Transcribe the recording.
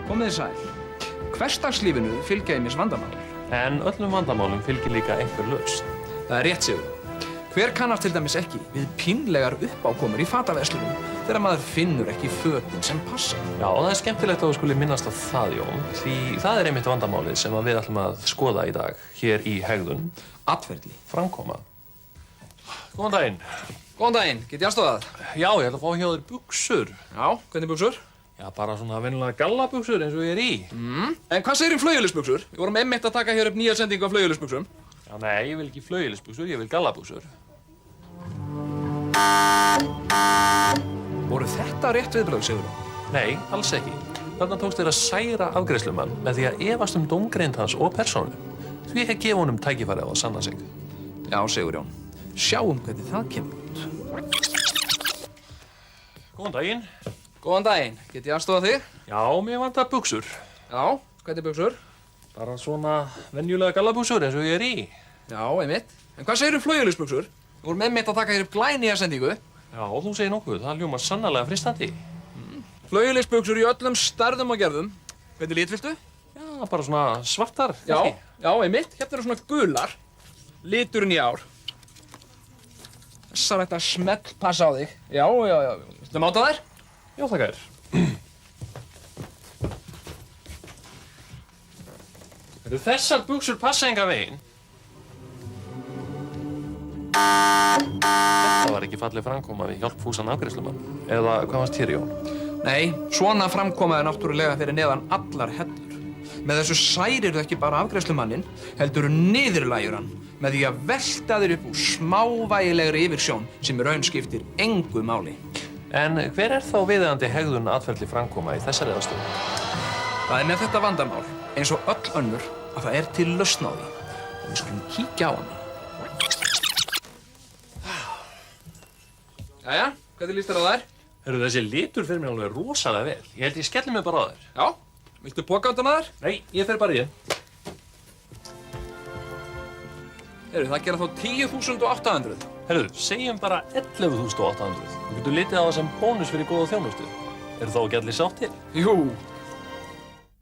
Komið þið sæl. Hversdagslífinu fylgja ýmis vandamál. En öllum vandamálum fylgir líka einhver lausn. Það er rétt sigur. Hver kannast til dæmis ekki við pínlegar uppákomur í fataverslunum þegar maður finnur ekki fötin sem passa? Já, og það er skemmtilegt að þú skuli minnast á það, Jón, því það er einmitt vandamálið sem við ætlum að skoða í dag, hér í hegðun. Atferli. Framkoma. Góðan daginn. Góðan daginn, get ég aðstofað? Já, ég ætla að fá hjá þér buxur. Já, hvernig buxur? Já, bara svona venjulega gallabuxur eins og ég er í. En hvað segir flauelisbuxur? Við vorum einmitt að taka hér upp nýja sendingu af flauelisbuxum. Já, nei, ég vil ekki flauelisbuxur, ég vil gallabuxur. Voru þetta rétt viðbrögð, Sigurður? Nei, alls ekki. Þarna tókst þér að særa afgreiðslumann með því að efast dómgreind hans og persónu. Því ekki gefa honum tækifæri á að sanna sig. Já, Sigurjón. Sjáum hvernig það kemur út. Góðan daginn. Góðan daginn, get ég aðstofað þig? Já, mér vantar buxur. Já, hvernig buxur? Bara svona venjulega gallabuxur eins og ég er í. Já, einmitt. En hvað segir flauelisbuxur? Við vorum einmitt að taka hér upp glænýja sendingu. Já, þú segir nokkuð. Það hljómar sannarlega freistandi. Flauelisbuxur í öllum stærðum og gerðum. Hvernig lit viltu? Já, bara svona svartar. Já, ekki? já, einmitt. Hérna eru svona gular. Liturinn í ár. Þessar ætti að smell passa á þig. Já. Viltu máta þær? Já, þakka þér. Þessar buxur passa engan veginn. Þetta var ekki falleg framkoma við hjálpfúsan afgreiðslumann. Eða hvað fannst þér, Jón? Nei, svona framkomaði náttúrulega fyrir neðan allar hellur. Með þessu særirðu ekki bara afgreiðslumanninn, heldur niðurlægjur hann með því að velta þér upp úr smávægilegri yfirsjón sem í raun skiptir engu máli. En hver er þá viðeigandi hegðun atferli framkoma í þessari aðstöðu? Það er með þetta vandamál, eins og öll önnur, að það er til lausn á því. Og við skulum kíkja á hana. Jæja, hvernig líst þér á þær? Hörru, þessi litur fyrir mér alveg rosalega vel. Ég held ég skelli mig bara á þér. Já, viltu poka undan að þær? Nei, ég fer bara í þér. Það gera þá 10.800. Herru, segjum bara 11.800. Þú getur litið á það sem bónus fyrir góða þjónustu. Eru þá ekki allir sáttir? Jú,